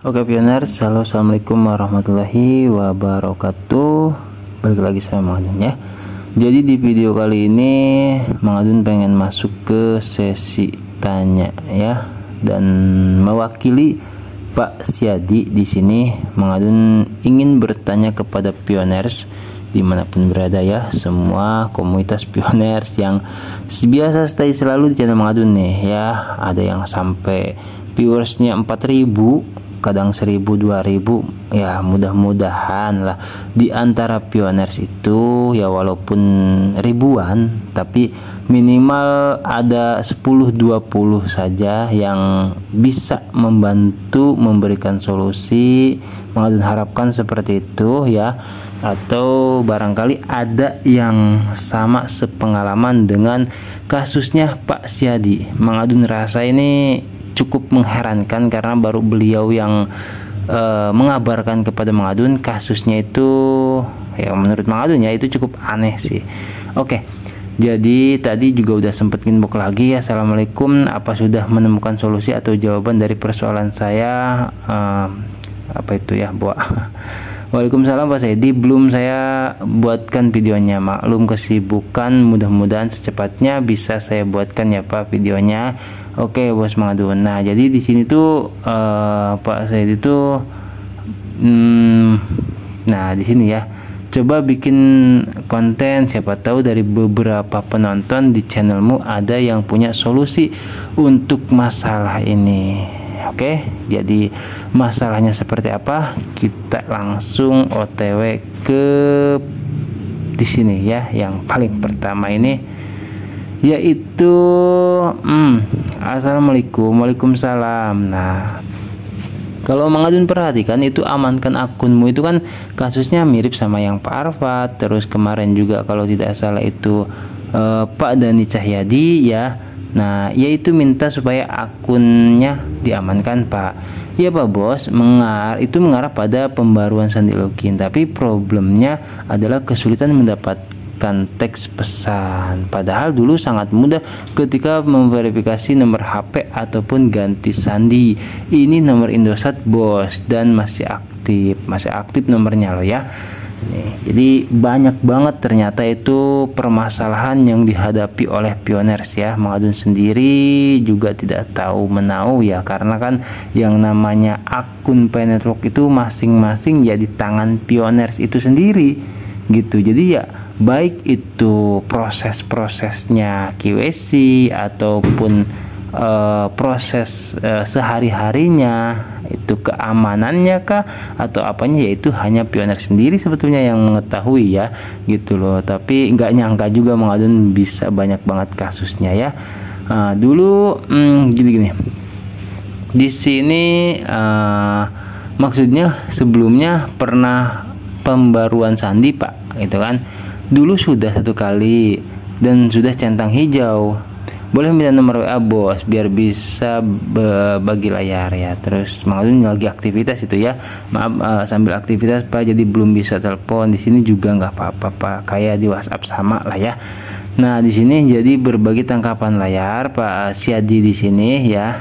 Oke pioners, halo, assalamualaikum warahmatullahi wabarakatuh. Balik lagi sama Mang Adun ya. Jadi di video kali ini Mang Adun pengen masuk ke sesi tanya ya, dan mewakili Pak Siadi di sini. Mang Adun ingin bertanya kepada pioners dimanapun berada ya, semua komunitas pioners yang biasa stay selalu di channel Mang Adun nih ya. Ada yang sampai viewersnya 4000, kadang 1000, 2000 ya. Mudah-mudahan lah di antara pioners itu ya, walaupun ribuan tapi minimal ada 10-20 saja yang bisa membantu memberikan solusi. Mang Adun harapkan seperti itu ya. Atau barangkali ada yang sama sepengalaman dengan kasusnya Pak Siadi. Mang Adun rasa ini cukup mengherankan karena baru beliau yang mengabarkan kepada Mang Adun kasusnya itu ya, menurut Mang Adun ya itu cukup aneh sih. Oke, jadi tadi juga udah sempet inbox lagi ya, assalamualaikum, apa sudah menemukan solusi atau jawaban dari persoalan saya, apa itu ya, Waalaikumsalam Pak Saidi, belum saya buatkan videonya, maklum kesibukan, mudah-mudahan secepatnya bisa saya buatkan ya Pak videonya. Oke Bos Mang Adun. Nah jadi di sini tuh Pak Saidi tuh nah di sini ya, coba bikin konten, siapa tahu dari beberapa penonton di channelmu ada yang punya solusi untuk masalah ini. Oke, jadi masalahnya seperti apa? Kita langsung OTW ke di sini ya. Yang paling pertama ini yaitu assalamualaikum, waalaikumsalam. Nah, kalau Mang Adun perhatikan itu amankan akunmu itu kan kasusnya mirip sama yang Pak Arfad. Terus kemarin juga kalau tidak salah itu Pak Dhani Cahyadi ya. Nah, yaitu minta supaya akunnya diamankan Pak. Ya Pak Bos, itu mengarah pada pembaruan sandi login. Tapi problemnya adalah kesulitan mendapatkan teks pesan. Padahal dulu sangat mudah ketika memverifikasi nomor HP ataupun ganti sandi. Ini nomor Indosat Bos dan masih aktif nomornya loh ya. Nih, jadi banyak banget ternyata itu permasalahan yang dihadapi oleh pioners ya. Mang Adun sendiri juga tidak tahu menau ya, karena kan yang namanya akun Pi Network itu masing-masing ya di tangan pioners itu sendiri gitu. Jadi ya baik itu proses-prosesnya QC ataupun proses sehari-harinya itu keamanannya kah atau apanya, yaitu hanya pioner sendiri sebetulnya yang mengetahui ya gitu loh. Tapi nggak nyangka juga Mang Adun bisa banyak banget kasusnya ya. Dulu gini di sini maksudnya sebelumnya pernah pembaruan sandi Pak gitu kan, dulu sudah 1 kali dan sudah centang hijau. Boleh minta nomor WA Bos biar bisa bagi layar ya. Terus Mang Adun lagi aktivitas itu ya, maaf sambil aktivitas Pak, jadi belum bisa telepon. Di sini juga nggak apa-apa Pak, kayak di WhatsApp sama lah ya. Nah di sini jadi berbagi tangkapan layar Pak Siadi di sini ya.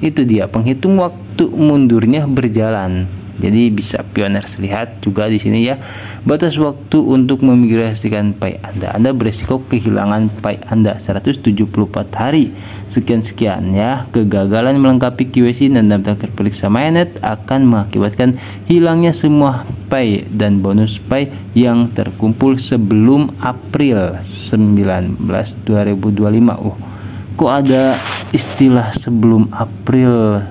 Itu dia penghitung waktu mundurnya berjalan. Jadi bisa pioners lihat juga di sini ya, batas waktu untuk memigrasikan Pi Anda. Anda beresiko kehilangan Pi Anda 174 hari sekian ya. Kegagalan melengkapi QC dan daftar periksa mainnet akan mengakibatkan hilangnya semua Pi dan bonus Pi yang terkumpul sebelum April 19 2025. Kok ada istilah sebelum April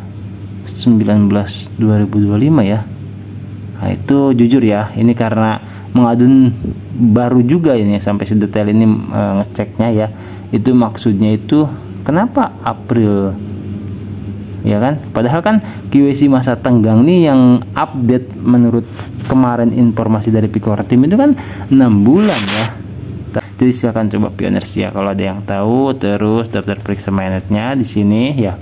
19 2025 ya. Nah itu jujur ya, ini karena Mang Adun baru juga ini sampai sedetail ini ngeceknya ya. Itu maksudnya itu kenapa April ya kan, padahal kan QC masa tenggang nih yang update menurut kemarin informasi dari Picor Team itu kan 6 bulan ya. Jadi silakan coba pioners ya kalau ada yang tahu. Terus daftar periksa mainnetnya di sini ya.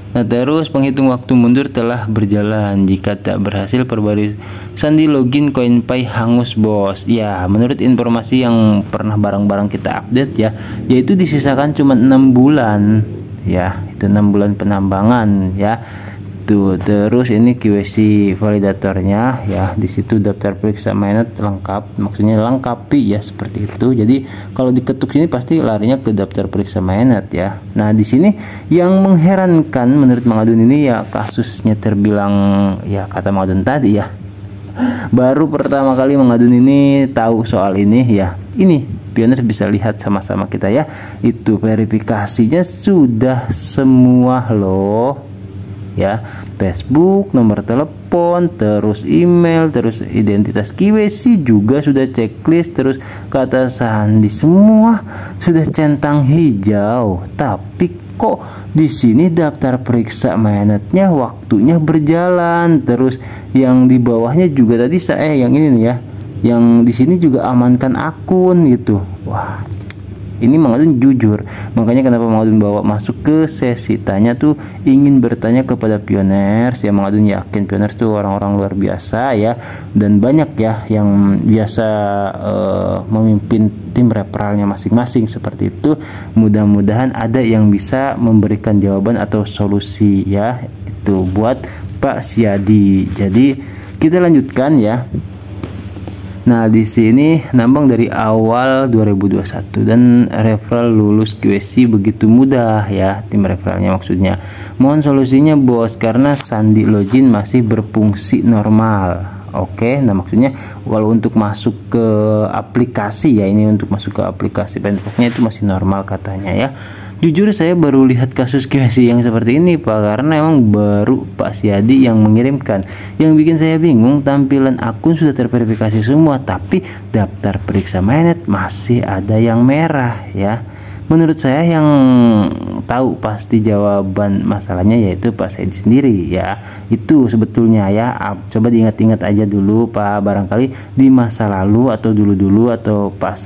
Nah terus penghitung waktu mundur telah berjalan. Jika tak berhasil perbarui sandi login koin Pi hangus Bos. Ya menurut informasi yang pernah bareng-bareng kita update ya, yaitu disisakan cuma 6 bulan ya. Itu 6 bulan penambangan ya. gitu. Terus ini QC validatornya ya, di situ daftar periksa mainnet lengkap, maksudnya lengkapi ya seperti itu. Jadi kalau diketuk sini pasti larinya ke daftar periksa mainnet ya. Nah di sini yang mengherankan menurut Mang Adun ini ya, kasusnya terbilang ya kata Mang Adun tadi ya, baru pertama kali Mang Adun ini tahu soal ini ya. Ini Pioneers bisa lihat sama-sama kita ya, itu verifikasinya sudah semua loh ya, Facebook, nomor telepon, terus email, terus identitas KYC juga sudah checklist, terus kata sandi semua sudah centang hijau. Tapi kok di sini daftar periksa mainnetnya waktunya berjalan, terus yang di bawahnya juga tadi saya yang ini nih ya, yang di sini juga amankan akun gitu. Wah, ini Mang Adun jujur, makanya kenapa Mang Adun bawa masuk ke sesi tanya tuh ingin bertanya kepada Pioneers ya. Mang Adun yakin Pioneers tuh orang-orang luar biasa ya, dan banyak ya yang biasa memimpin tim referralnya masing-masing seperti itu. Mudah-mudahan ada yang bisa memberikan jawaban atau solusi ya, itu buat Pak Siadi. Jadi kita lanjutkan ya. Nah di sini nambang dari awal 2021 dan referral lulus QC begitu mudah ya, tim referralnya maksudnya. Mohon solusinya bos, karena sandi login masih berfungsi normal. Oke, nah maksudnya kalau untuk masuk ke aplikasi ya, ini untuk masuk ke aplikasi Pentboxnya itu masih normal katanya ya. Jujur saya baru lihat kasus QC yang seperti ini Pak, karena emang baru Pak Siadi yang mengirimkan. Yang bikin saya bingung, tampilan akun sudah terverifikasi semua, tapi daftar periksa mainnet masih ada yang merah ya. Menurut saya yang tahu pasti jawaban masalahnya yaitu Pak Saidi sendiri ya. Itu sebetulnya ya, coba diingat-ingat aja dulu Pak, barangkali di masa lalu atau dulu-dulu atau pas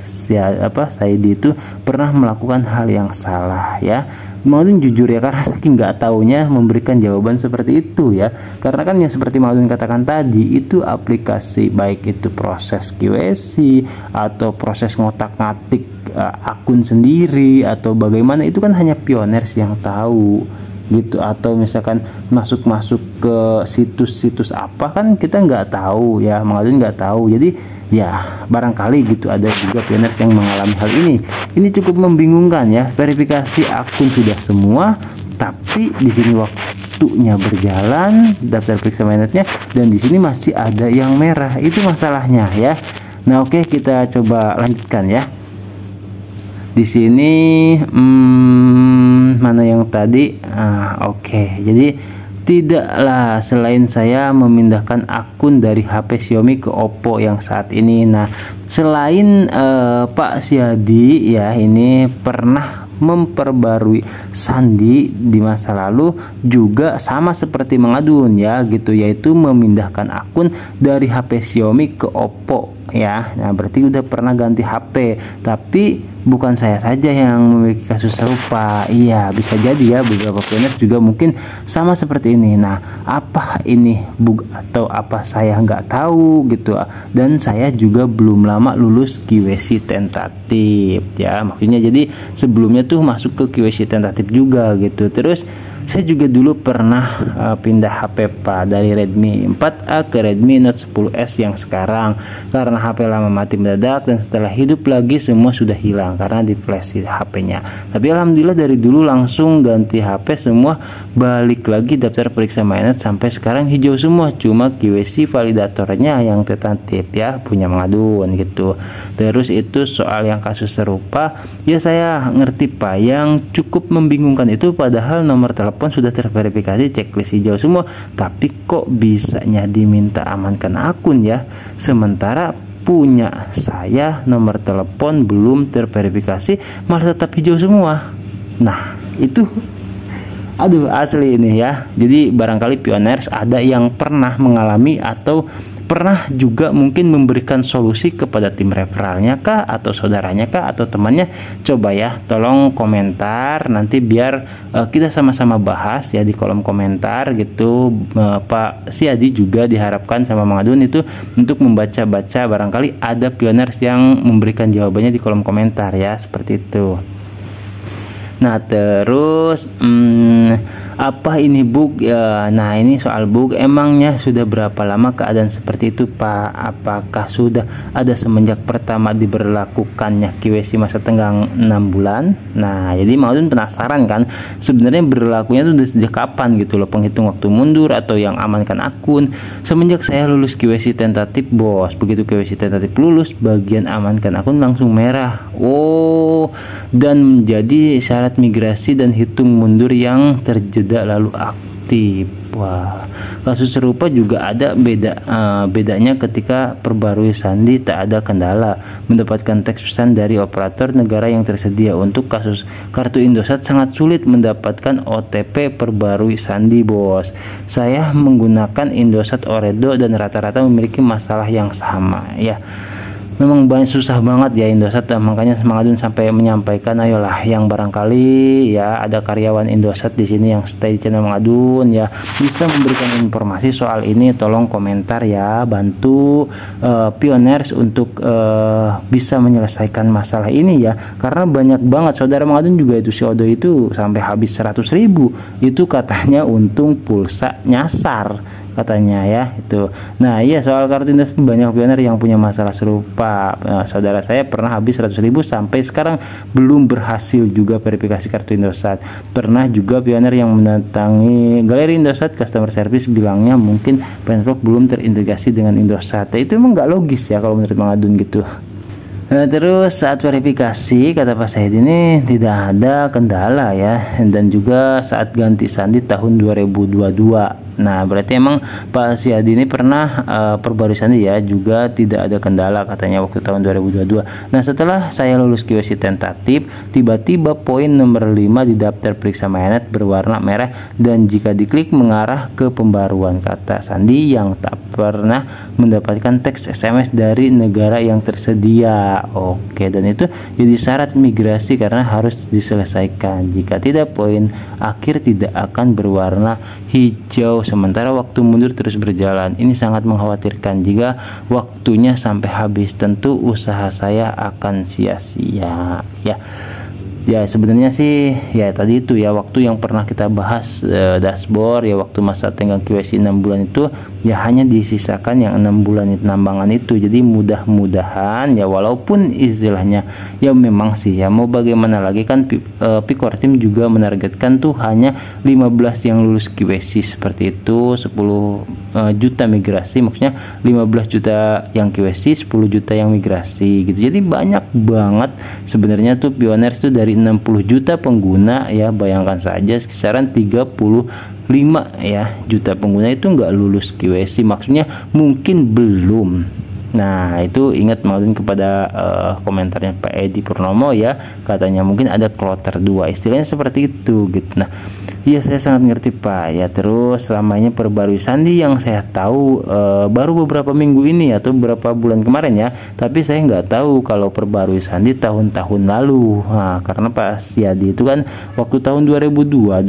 Saidi itu pernah melakukan hal yang salah ya. Mang Adun jujur ya, karena saking nggak taunya memberikan jawaban seperti itu ya. Karena kan yang seperti Mang Adun katakan tadi, itu aplikasi baik itu proses QC atau proses ngotak-ngatik akun sendiri atau bagaimana, itu kan hanya Pioneers yang tahu gitu. Atau misalkan masuk ke situs-situs apa kan kita nggak tahu ya, Mang Adun nggak tahu. Jadi ya barangkali gitu ada juga Pioneers yang mengalami hal ini. Ini cukup membingungkan ya, verifikasi akun sudah semua tapi di sini waktunya berjalan, daftar periksa mainnetnya, dan di sini masih ada yang merah. Itu masalahnya ya. Nah oke, kita coba lanjutkan ya. Di sini mana yang tadi? Oke. Jadi tidaklah selain saya memindahkan akun dari HP Xiaomi ke Oppo yang saat ini. Nah, selain Pak Siadi ya, ini pernah memperbarui sandi di masa lalu juga sama seperti Mang Adun ya gitu, yaitu memindahkan akun dari HP Xiaomi ke Oppo ya. Nah berarti udah pernah ganti HP, tapi bukan saya saja yang memiliki kasus serupa. Iya, bisa jadi ya beberapa Pioneers juga mungkin sama seperti ini. Nah apa ini bug atau apa saya nggak tahu gitu, dan saya juga belum lama lulus QC tentatif ya, maksudnya jadi sebelumnya tuh masuk ke QC tentatif juga gitu. Terus saya juga dulu pernah pindah HP Pak, dari Redmi 4A ke Redmi Note 10S yang sekarang, karena HP lama mati mendadak dan setelah hidup lagi semua sudah hilang karena di flash HP-nya. Tapi alhamdulillah dari dulu langsung ganti HP semua, balik lagi daftar periksa mainnet sampai sekarang hijau semua, cuma QC validatornya yang tentatif ya, punya Mang Adun gitu. Terus itu soal yang kasus serupa ya, saya ngerti Pak, yang cukup membingungkan itu padahal nomor telepon sudah terverifikasi, checklist hijau semua, tapi kok bisanya diminta amankan akun ya, sementara punya saya nomor telepon belum terverifikasi malah tetap hijau semua. Nah itu aduh asli ini ya. Jadi barangkali Pioneers ada yang pernah mengalami atau pernah juga mungkin memberikan solusi kepada tim referralnya kah, atau saudaranya kah, atau temannya. Coba ya tolong komentar nanti biar kita sama-sama bahas ya di kolom komentar gitu. Pak Siadi juga diharapkan sama Mang Adun itu untuk membaca-baca, barangkali ada Pioneers yang memberikan jawabannya di kolom komentar ya, seperti itu. Nah terus Apa ini bug ya? Nah, ini soal bug, emangnya sudah berapa lama keadaan seperti itu, Pak? Apakah sudah ada semenjak pertama diberlakukannya QWC masa tenggang 6 bulan? Nah, jadi Maudun penasaran kan, sebenarnya berlakunya itu sejak kapan gitu loh, penghitung waktu mundur atau yang amankan akun. Semenjak saya lulus QWC tentatif, bos. Begitu QWC tentatif lulus, bagian amankan akun langsung merah. Oh, dan menjadi syarat migrasi dan hitung mundur yang terjadi lalu aktif. Wah, kasus serupa juga ada bedanya ketika perbarui sandi tak ada kendala, mendapatkan teks pesan dari operator negara yang tersedia. Untuk kasus kartu Indosat sangat sulit mendapatkan OTP perbarui sandi, bos. Saya menggunakan Indosat Oredo dan rata-rata memiliki masalah yang sama ya. Memang banyak, susah banget ya Indosat, makanya Mangadun sampai menyampaikan, ayolah yang barangkali ya ada karyawan Indosat di sini yang stay di channel Mangadun ya, bisa memberikan informasi soal ini, tolong komentar ya, bantu pioners untuk bisa menyelesaikan masalah ini ya, karena banyak banget saudara Mangadun juga itu si Odo itu sampai habis 100.000 itu katanya untung pulsa nyasar katanya ya itu. Nah iya, soal kartu Indosat banyak pioner yang punya masalah serupa. Nah, saudara saya pernah habis 100.000 sampai sekarang belum berhasil juga verifikasi kartu Indosat. Pernah juga pioner yang mendatangi galeri Indosat customer service bilangnya mungkin Penpro belum terintegrasi dengan Indosat. Itu emang nggak logis ya kalau menurut Mangadun gitu. Nah, terus saat verifikasi kata Pak Said ini tidak ada kendala ya, dan juga saat ganti sandi tahun 2022. Nah, berarti emang Pak Siadi ini pernah perbarui sandi ya, juga tidak ada kendala katanya waktu tahun 2022. Nah, setelah saya lulus QWC tentatif, tiba-tiba poin nomor 5 di daftar periksa MyNet berwarna merah dan jika diklik mengarah ke pembaruan kata sandi yang tak pernah mendapatkan teks SMS dari negara yang tersedia. Oke, dan itu jadi syarat migrasi karena harus diselesaikan. Jika tidak, poin akhir tidak akan berwarna hijau sementara waktu mundur terus berjalan. Ini sangat mengkhawatirkan. Jika waktunya sampai habis, tentu usaha saya akan sia-sia ya. Ya sebenarnya sih ya tadi itu ya, waktu yang pernah kita bahas dashboard ya, waktu masa tenggang QWC 6 bulan itu ya hanya disisakan yang 6 bulan itu penambangan itu. Jadi mudah-mudahan ya, walaupun istilahnya ya memang sih ya mau bagaimana lagi kan, Picor Team juga menargetkan tuh hanya 15 yang lulus QWC seperti itu, 10 juta migrasi, maksudnya 15 juta yang QWC, 10 juta yang migrasi gitu. Jadi banyak banget sebenarnya tuh pioners tuh dari 60 juta pengguna ya, bayangkan saja kisaran 35 ya juta pengguna itu nggak lulus QWC, maksudnya mungkin belum. Nah itu ingat Maudun kepada komentarnya Pak Edi Purnomo ya, katanya mungkin ada kloter 2, istilahnya seperti itu gitu. Nah iya saya sangat ngerti Pak ya. Terus selamanya perbarui sandi yang saya tahu baru beberapa minggu ini atau beberapa bulan kemarin ya, tapi saya nggak tahu kalau perbarui sandi tahun-tahun lalu. Nah, karena Pak Siadi itu kan waktu tahun 2022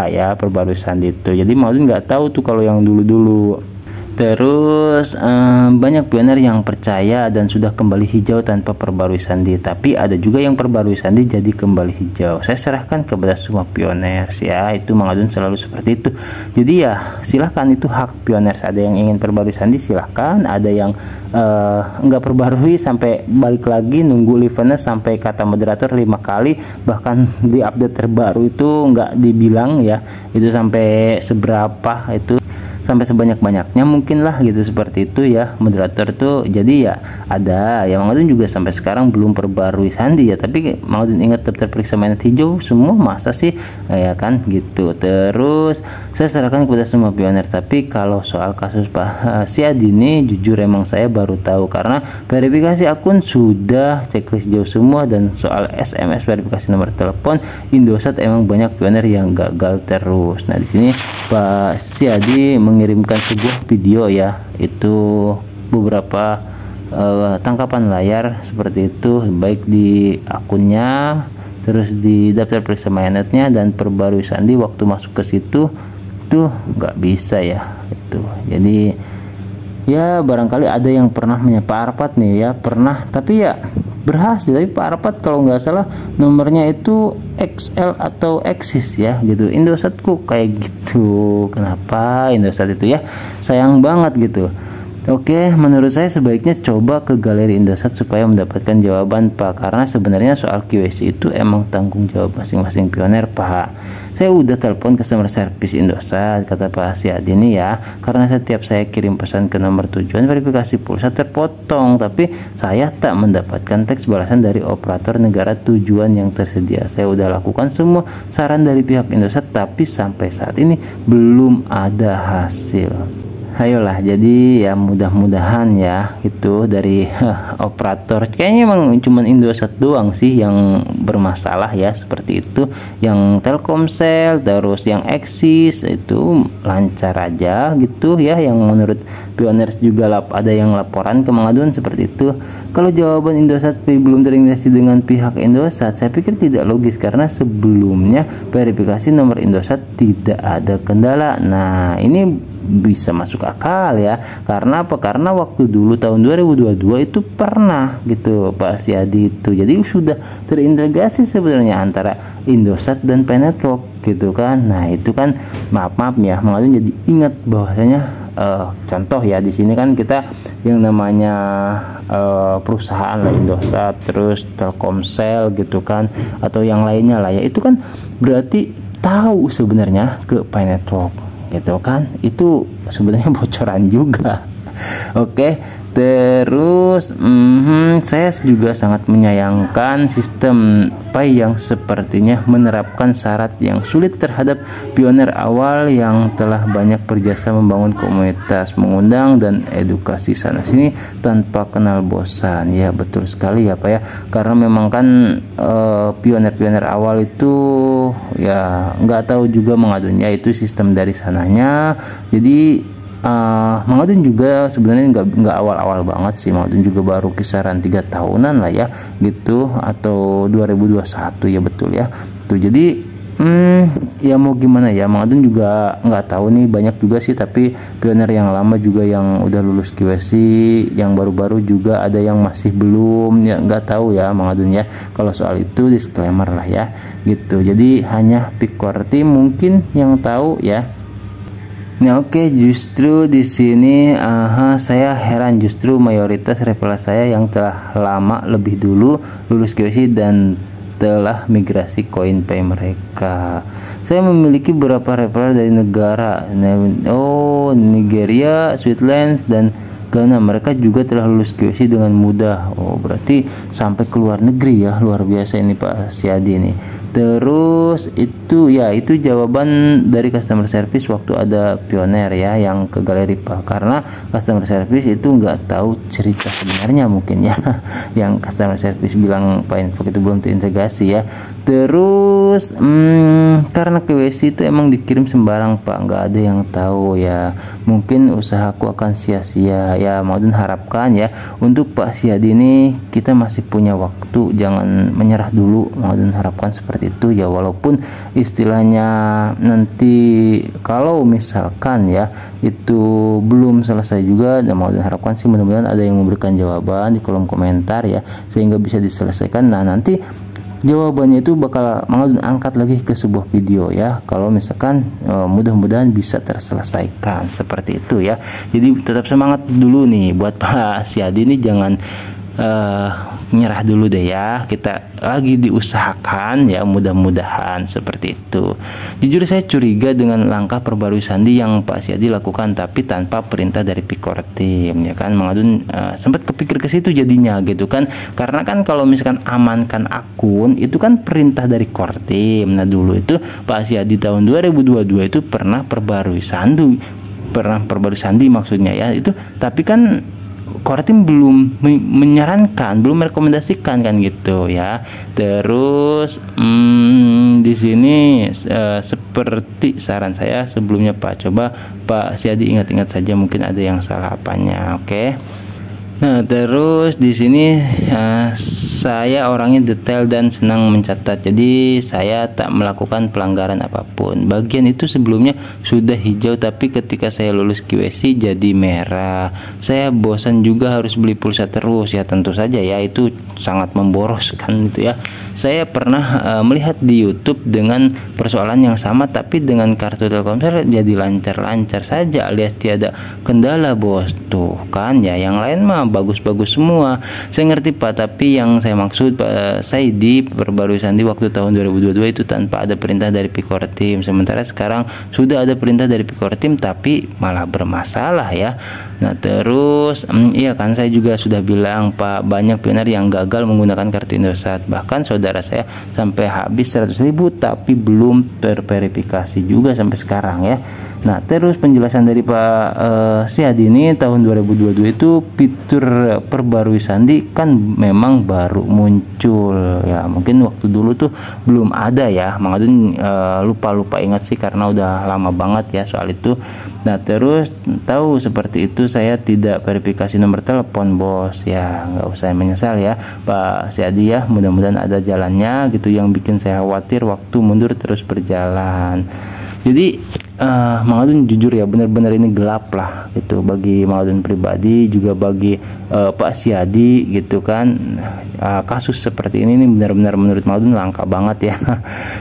ya perbarui sandi itu, jadi Maudun nggak tahu tuh kalau yang dulu-dulu. Terus banyak pioner yang percaya dan sudah kembali hijau tanpa perbarui sandi, tapi ada juga yang perbarui sandi jadi kembali hijau. Saya serahkan kepada semua pioners ya, itu Mangadun selalu seperti itu. Jadi ya silahkan, itu hak pioners. Ada yang ingin perbarui sandi silahkan, ada yang enggak perbarui sampai balik lagi nunggu eventnya sampai kata moderator 5 kali, bahkan di update terbaru itu enggak dibilang ya itu sampai seberapa, itu sampai sebanyak-banyaknya mungkin lah gitu, seperti itu ya moderator tuh. Jadi ya ada yang Mangadun juga sampai sekarang belum perbarui sandi ya, tapi Mangadun ingat daftar periksa MyNet hijau semua, masa sih ya kan gitu. Terus saya serahkan kepada semua pioner, tapi kalau soal kasus Pak Siadi ini jujur emang saya baru tahu, karena verifikasi akun sudah checklist jauh semua, dan soal SMS verifikasi nomor telepon Indosat emang banyak pioner yang gagal terus. Nah di sini Pak Siadi mengirimkan sebuah video ya, itu beberapa tangkapan layar seperti itu, baik di akunnya, terus di daftar periksa MyNetnya, dan perbarui sandi waktu masuk ke situ tuh nggak bisa ya itu. Jadi ya barangkali ada yang pernah menyapa Arpat nih ya, pernah, tapi ya berhasil. Tapi Pak Arfad kalau nggak salah nomornya itu XL atau Axis ya gitu. Indosat kok kayak gitu, kenapa Indosat itu ya, sayang banget gitu. Oke, menurut saya sebaiknya coba ke galeri Indosat supaya mendapatkan jawaban Pak, karena sebenarnya soal QWC itu emang tanggung jawab masing-masing pioner Pak. Saya udah telepon customer service Indosat, kata Pak Siadi ini ya, karena setiap saya kirim pesan ke nomor tujuan verifikasi pulsa terpotong, tapi saya tak mendapatkan teks balasan dari operator negara tujuan yang tersedia. Saya udah lakukan semua saran dari pihak Indosat, tapi sampai saat ini belum ada hasil. Ayolah, jadi ya mudah-mudahan ya itu dari operator, kayaknya emang cuman Indosat doang sih yang bermasalah ya seperti itu. Yang Telkomsel terus yang Axis itu lancar aja gitu ya, yang menurut Pioners juga ada yang laporan ke Mang Adun seperti itu. Kalau jawaban Indosat belum terintegrasi dengan pihak Indosat, saya pikir tidak logis karena sebelumnya verifikasi nomor Indosat tidak ada kendala. Nah, ini bisa masuk akal ya, karena apa? Karena waktu dulu tahun 2022 itu pernah gitu Pak Siadi itu, jadi sudah terintegrasi sebenarnya antara Indosat dan Penetwork gitu kan. Nah itu kan maaf ya, Mang Adun jadi ingat bahwasanya contoh ya, di sini kan kita yang namanya perusahaan lah, Indosat terus Telkomsel gitu kan, atau yang lainnya lah ya, itu kan berarti tahu sebenarnya ke Penetwork gitu kan, itu sebenarnya bocoran juga. Oke, terus saya juga sangat menyayangkan sistem Pai yang sepertinya menerapkan syarat yang sulit terhadap pioner awal yang telah banyak berjasa membangun komunitas, mengundang dan edukasi sana sini tanpa kenal bosan. Ya betul sekali ya Pak ya, karena memang kan pioner-pioner awal itu ya nggak tahu juga Mang Adun ya itu sistem dari sananya. Jadi Mang Adun juga sebenarnya nggak awal-awal banget sih, Mang Adun juga baru kisaran 3 tahunan lah ya gitu, atau 2021 ya betul ya tuh. Jadi ya mau gimana ya, Mang Adun juga nggak tahu nih, banyak juga sih tapi pioner yang lama juga yang udah lulus QWC, yang baru-baru juga ada yang masih belum ya, nggak tahu ya Mang Adun ya. Kalau soal itu disclaimer lah ya gitu, jadi hanya Pikorti mungkin yang tahu ya. Nah oke, justru di sini saya heran, justru mayoritas referral saya yang telah lama lebih dulu lulus QWC dan telah migrasi CoinPay mereka. Saya memiliki beberapa referral dari negara Nigeria, Switzerland dan Ghana. Mereka juga telah lulus QWC dengan mudah. Oh berarti sampai ke luar negeri ya, luar biasa ini Pak Siadi ini. Terus itu ya, itu jawaban dari customer service waktu ada pioner ya yang ke galeri Pak, karena customer service itu nggak tahu cerita sebenarnya mungkin ya yang customer service bilang Penetwork itu belum terintegrasi ya. Terus karena KWC itu emang dikirim sembarang Pak, nggak ada yang tahu ya, mungkin usahaku akan sia-sia ya. Mang Adun harapkan ya untuk Pak Siadi ini kita masih punya waktu, jangan menyerah dulu. Mang Adun harapkan seperti itu ya, walaupun istilahnya nanti kalau misalkan ya itu belum selesai juga, dan Mang Adun harapkan sih mudah-mudahan ada yang memberikan jawaban di kolom komentar ya, sehingga bisa diselesaikan. Nah nanti jawabannya itu bakal Mang Adun angkat lagi ke sebuah video ya, kalau misalkan mudah-mudahan bisa terselesaikan seperti itu ya. Jadi tetap semangat dulu nih buat Pak Siadi ini, jangan nyerah dulu deh ya, kita lagi diusahakan ya, mudah-mudahan seperti itu. Jujur saya curiga dengan langkah perbarui sandi yang Pak Siadi lakukan tapi tanpa perintah dari Pikortim ya kan. Mang Adun sempat kepikir ke situ jadinya gitu kan, karena kan kalau misalkan amankan akun itu kan perintah dari Kortim. Nah dulu itu Pak Siadi tahun 2022 itu pernah perbarui sandi maksudnya ya itu, tapi kan Kortim belum menyarankan, belum merekomendasikan kan gitu ya. Terus di sini seperti saran saya sebelumnya Pak, coba Pak Siadi ingat-ingat saja, mungkin ada yang salah apanya. Oke. Nah, terus di sini saya orangnya detail dan senang mencatat. Jadi saya tak melakukan pelanggaran apapun. Bagian itu sebelumnya sudah hijau, tapi ketika saya lulus QC jadi merah. Saya bosan juga harus beli pulsa terus ya, tentu saja ya, itu sangat memboroskan gitu ya. Saya pernah melihat di YouTube dengan persoalan yang sama, tapi dengan kartu Telkomsel jadi lancar-lancar saja alias tiada kendala, bos. Tuh kan ya, yang lain mah bagus-bagus semua. Saya ngerti Pak, tapi yang saya maksud Pak Saidi, perbarui sandi waktu tahun 2022 itu tanpa ada perintah dari Pikor Tim. Sementara sekarang sudah ada perintah dari Pikor Tim tapi malah bermasalah ya. Nah terus iya kan, saya juga sudah bilang Pak, banyak pioner yang gagal menggunakan kartu Indosat. Bahkan saudara saya sampai habis 100.000 tapi belum terverifikasi juga sampai sekarang ya. Nah terus penjelasan dari Pak Siadi ini, tahun 2022 itu fitur perbarui sandi kan memang baru muncul ya, mungkin waktu dulu tuh belum ada ya. Mang Adun lupa ingat sih karena udah lama banget ya soal itu. Nah terus tahu seperti itu saya tidak verifikasi nomor telepon, bos ya. Nggak usah menyesal ya Pak Siadi ya, mudah-mudahan ada jalannya gitu. Yang bikin saya khawatir waktu mundur terus berjalan. Jadi Mang Adun jujur ya, benar-benar ini gelap lah gitu bagi Mang Adun pribadi, juga bagi Pak Siadi gitu kan. Kasus seperti ini benar-benar menurut Mang Adun langka banget ya.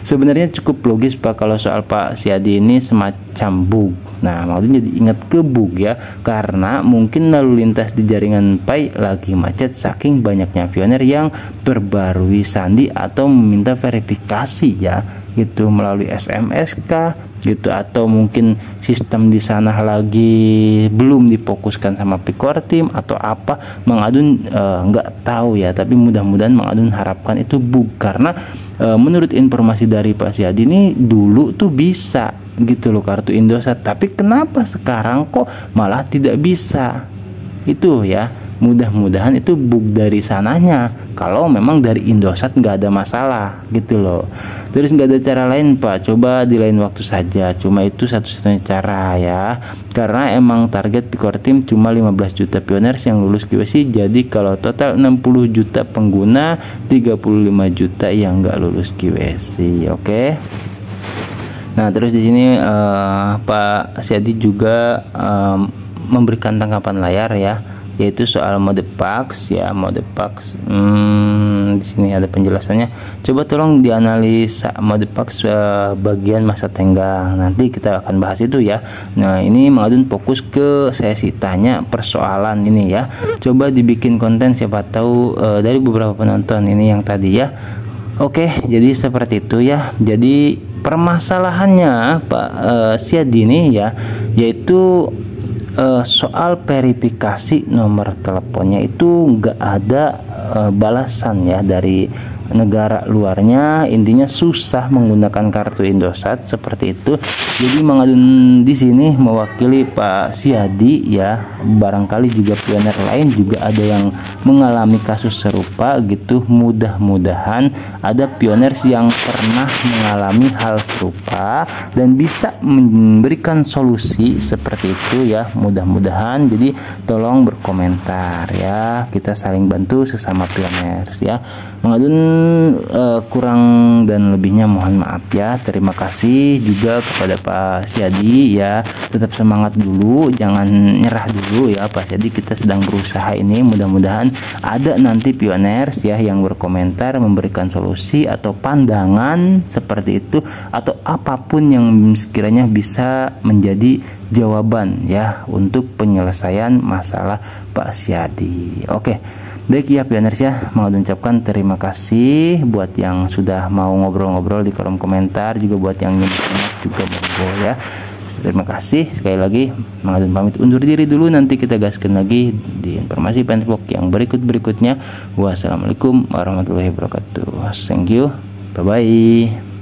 Sebenarnya cukup logis Pak kalau soal Pak Siadi ini semacam bug. Nah Mang Adun jadi ingat ke bug ya, karena mungkin lalu lintas di jaringan Pi lagi macet saking banyaknya pioner yang perbarui sandi atau meminta verifikasi ya gitu melalui SMS kah gitu, atau mungkin sistem di sana lagi belum difokuskan sama Pikor Tim atau apa. Mang Adun nggak tahu ya, tapi mudah-mudahan Mang Adun harapkan itu bug, karena menurut informasi dari Pak Siadi ini dulu tuh bisa gitu loh kartu Indosat, tapi kenapa sekarang kok malah tidak bisa itu ya. Mudah-mudahan itu bug dari sananya, kalau memang dari Indosat nggak ada masalah gitu loh. Terus nggak ada cara lain Pak, coba di lain waktu saja. Cuma itu satu-satunya cara ya, karena emang target Pikor Tim cuma 15 juta pioners yang lulus QC. Jadi kalau total 60 juta pengguna, 35 juta yang nggak lulus QC. Oke. Nah terus di sini Pak Siadi juga memberikan tanggapan layar ya, yaitu soal mode PAX ya, mode PAX. Di sini ada penjelasannya. Coba tolong dianalisa mode PAX bagian masa tenggang. Nanti kita akan bahas itu ya. Nah ini Mang Adun fokus ke sesi tanya persoalan ini ya. Coba dibikin konten, siapa tahu dari beberapa penonton ini yang tadi ya. Oke, jadi seperti itu ya. Jadi permasalahannya Pak Siadi ini ya, yaitu soal verifikasi nomor teleponnya itu nggak ada balasan ya dari negara luarnya. Intinya susah menggunakan kartu Indosat seperti itu. Jadi Mang Adun di sini mewakili Pak Siadi ya, barangkali juga pioner lain juga ada yang mengalami kasus serupa gitu. Mudah-mudahan ada pioners yang pernah mengalami hal serupa dan bisa memberikan solusi seperti itu ya, mudah-mudahan. Jadi tolong berkomentar ya, kita saling bantu sesama pioners ya. Mang Adun kurang dan lebihnya mohon maaf ya. Terima kasih juga kepada Pak Siadi ya, tetap semangat dulu, jangan nyerah dulu ya Pak Siadi. Kita sedang berusaha ini, mudah-mudahan ada nanti pioners ya yang berkomentar, memberikan solusi atau pandangan seperti itu, atau apapun yang sekiranya bisa menjadi jawaban ya untuk penyelesaian masalah Pak Siadi. Oke. Baik ya pioners ya, mau ucapkan terima kasih buat yang sudah mau ngobrol-ngobrol di kolom komentar, juga buat yang nyimak juga monggo ya. Terima kasih sekali lagi. Mang Adun pamit undur diri dulu, nanti kita gaskan lagi di informasi Pensbox yang berikutnya. Wassalamualaikum warahmatullahi wabarakatuh. Thank you. Bye bye.